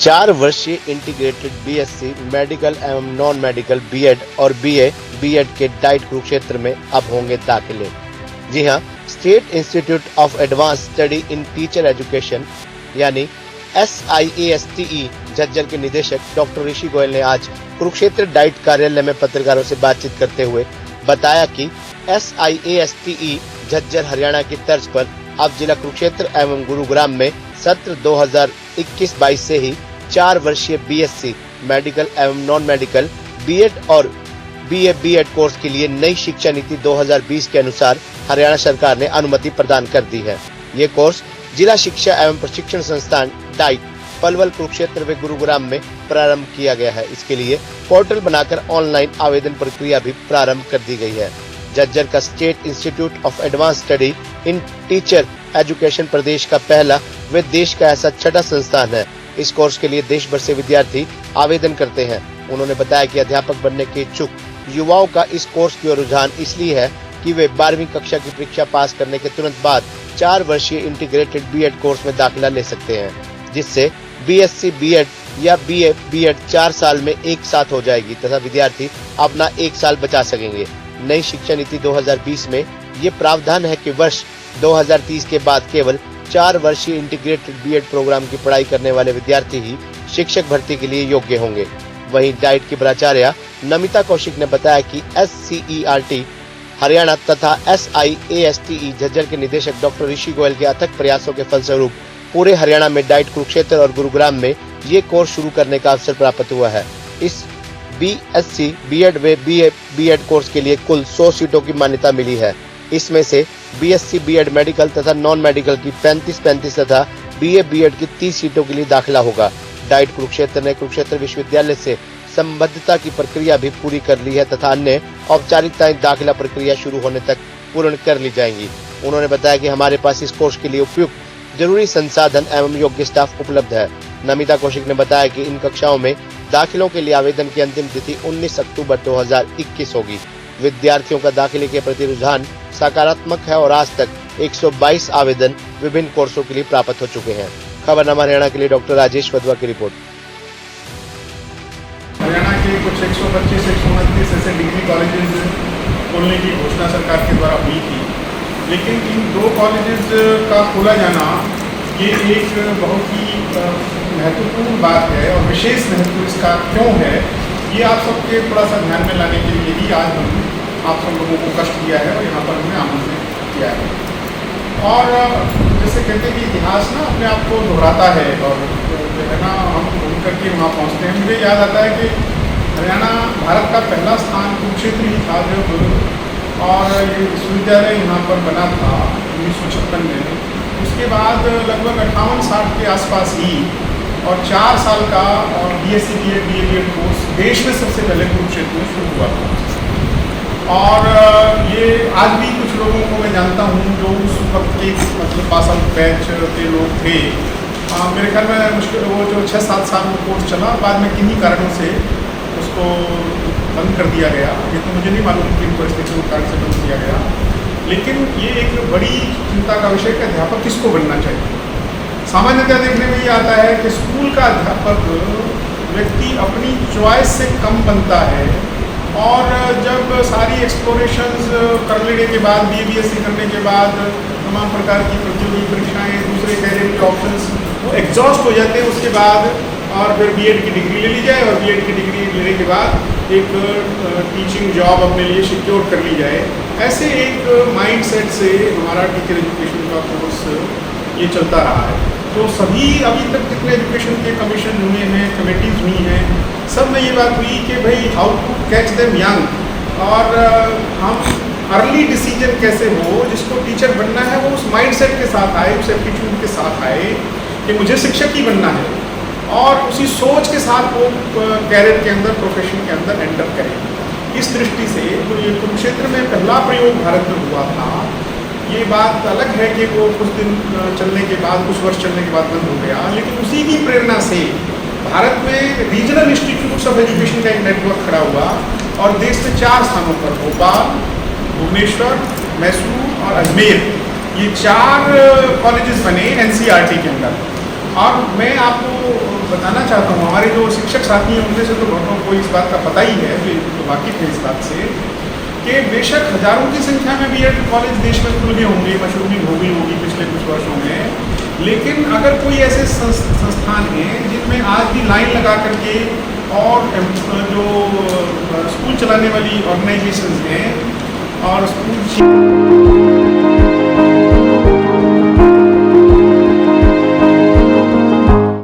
4 वर्षीय integrated BSc medical एवं non medical BEd और बीएड के डाइट कुरुक्षेत्र में अब होंगे दाखिले। जी हां, state institute of advance study in teacher education यानी SIASTE झज्जर के निदेशक डॉक्टर ऋषि गोयल ने आज कुरुक्षेत्र डाइट कार्यालय में पत्रकारों से बातचीत करते हुए बताया कि SIASTE झज्जर हरियाणा की तर्ज पर अब जिला कुरुक्षेत्र एवं गुरुग्राम में सत्र 2021-22 से ही 4 वर्षीय बीएससी मेडिकल एवं नॉन मेडिकल बीएड और बीएड कोर्स के लिए नई शिक्षा नीति 2020 के अनुसार हरियाणा सरकार ने अनुमति प्रदान कर दी है। ये कोर्स जिला शिक्षा एवं प्रशिक्षण संस्थान डाइट पलवल कुरुक्षेत्र व गुरुग्राम में प्रारंभ किया गया है। इसके लिए पोर्टल बनाकर ऑनलाइन आवेदन प्रक्रिया भी प्रारंभ कर दी गई है। झज्जर का state institute of advance study in teacher education प्रदेश का पहला व देश का ऐसा छठा संस्थान है। इस कोर्स के लिए देश भर से विद्यार्थी आवेदन करते हैं। उन्होंने बताया कि अध्यापक बनने के इच्छुक युवाओं का इस कोर्स की ओर रुझान इसलिए है कि वे 12वीं कक्षा की परीक्षा पास करने के तुरंत बाद 4 वर्षीय इंटीग्रेटेड बीएड कोर्स में दाखिला ले सकते हैं, जिससे बीएससी बीएड या बीएड 4 साल में एक साथ हो जाएगी तथा विद्यार्थी अपना 1 साल बचा सकेंगे। नई शिक्षा नीति 2020 में ये प्रावधान है कि वर्ष 2030 के बाद केवल 4 वर्षीय इंटीग्रेटेड बीएड प्रोग्राम की पढ़ाई करने वाले विद्यार्थी ही शिक्षक भर्ती के लिए योग्य होंगे। वहीं डाइट की प्राचार्य नमिता कौशिक ने बताया कि SCERT हरियाणा तथा SIASTE झज्जर के निदेशक डॉक्टर ऋषि गोयल के अथक प्रयासों के फलस्वरूप पूरे हरियाणा में डाइट कुरुक्षेत्र और गुरुग्राम में ये कोर्स शुरू करने का अवसर प्राप्त हुआ है। इस बीएससी बीएड व बीएड कोर्स के लिए कुल 100 सीटों की मान्यता मिली है। इसमें से बीएससी बीएड मेडिकल तथा नॉन मेडिकल की 35 तथा बीएड की 30 सीटों के लिए दाखिला होगा। डाइट कुरुक्षेत्र ने कुरुक्षेत्र विश्वविद्यालय से संबद्धता की प्रक्रिया भी पूरी कर ली है तथा अन्य औपचारिकताएं दाखिला प्रक्रिया शुरू होने तक पूर्ण कर ली जाएंगी। उन्होंने बताया कि हमारे पास इस कोर्स के लिए उपयुक्त जरूरी संसाधन एवं योग्य स्टाफ उपलब्ध है। नमिता कौशिक ने बताया कि इन कक्षाओं में दाखिलों के लिए आवेदन की अंतिम तिथि 19 अक्टूबर 2021 होगी। विद्यार्थियों का दाखिले के प्रति रुझान सकारात्मक है और आज तक 122 आवेदन विभिन्न कोर्सों के लिए प्राप्त हो चुके हैं। खबरनामा हरियाणा के लिए डॉक्टर राजेश वधवा की रिपोर्ट। हरियाणा के कुछ 125-129 ऐसे डिग्री कॉलेजेस खोलने की घोषणा सरकार के द्वारा हुई थी, लेकिन इन 2 कॉलेजेस का खोला जाना ये एक बहुत ही महत्वपूर्ण बात है और विशेष महत्व इसका क्यों है, ये आप सबके थोड़ा सा ध्यान में लाने के लिए ही आज हम आप सब लोगों को कष्ट दिया है और यहाँ पर हमने आमंत्रित किया है। और जैसे कहते हैं कि इतिहास ना अपने आप को दोहराता है और जो है ना हम घूम करके वहाँ पहुँचते हैं। मुझे याद आता है कि हरियाणा भारत का पहला स्थान कुरुक्षेत्र ही था जब और ये विश्वविद्यालय यहाँ पर बना था 1956 में। उसके बाद लगभग 58-60 के आसपास ही और 4 साल का और बीएससी बीएड कोर्स देश में सबसे पहले कुरुक्षेत्र में शुरू हुआ था। और ये आज भी कुछ लोगों को मैं जानता हूँ जो उस वक्त के मतलब पास आउट बैच के लोग थे। मेरे ख्याल में मुश्किल वो जो 6-7 साल वो कोर्स चला, बाद में किन्हीं कारणों से उसको बंद कर दिया गया। ये तो मुझे नहीं मालूम किन परिस्थितियों के कारण से बंद किया गया, लेकिन ये एक बड़ी चिंता का विषय कि अध्यापक किसको बनना चाहिए। सामान्यतः देखने में ये आता है कि स्कूल का अध्यापक व्यक्ति अपनी चॉइस से कम बनता है और जब सारी एक्सप्लोरेशंस कर लेने के बाद बीएससी करने के बाद तमाम प्रकार की प्रतियोगी परीक्षाएं दूसरे कैरियर के ऑप्शंस वो एग्जॉस्ट हो जाते हैं, उसके बाद और फिर बीएड की डिग्री ले ली जाए और बीएड की डिग्री लेने के बाद एक टीचिंग जॉब अपने लिए सिक्योर कर ली जाए। ऐसे एक माइंडसेट से हमारा टीचर एजुकेशन का कोर्स ये चलता रहा है। तो सभी अभी तक जितने एजुकेशन के कमीशन हुए हैं, कमेटीज हुई हैं, सब में ये बात हुई कि भाई how to catch them young और हम अर्ली डिसीजन कैसे हो, जिसको टीचर बनना है वो उस माइंडसेट के साथ आए, उस एप्टीट्यूड के साथ आए कि मुझे शिक्षक ही बनना है और उसी सोच के साथ वो कैरियर के अंदर प्रोफेशन के अंदर एंटर करें। इस दृष्टि से तो ये कुरुक्षेत्र में पहला प्रयोग भारत में हुआ था। ये बात अलग है कि वो कुछ दिन चलने के बाद, कुछ वर्ष चलने के बाद बंद हो गया, लेकिन उसी की प्रेरणा से भारत में रीजनल इंस्टीट्यूट्स ऑफ एजुकेशन का एक नेटवर्क खड़ा हुआ और देश में 4 स्थानों पर भोपाल, भुवनेश्वर, मैसूर और अजमेर ये 4 कॉलेजेस बने NCERT के अंदर। और मैं आपको बताना चाहता हूँ, हमारे जो शिक्षक साथी हैं उनमें से तो बहुतों को इस बात का पता ही है, जो वाकिफ है इस बात से, कि बेशक हजारों की संख्या में बीएड कॉलेज देश में खुल गए होंगे, मशरूमी हो गई होगी पिछले कुछ वर्षों में, लेकिन अगर कोई ऐसे संस्थान हैं जिनमें आज भी लाइन लगा करके और जो स्कूल चलाने वाली ऑर्गेनाइजेशंस हैं और स्कूल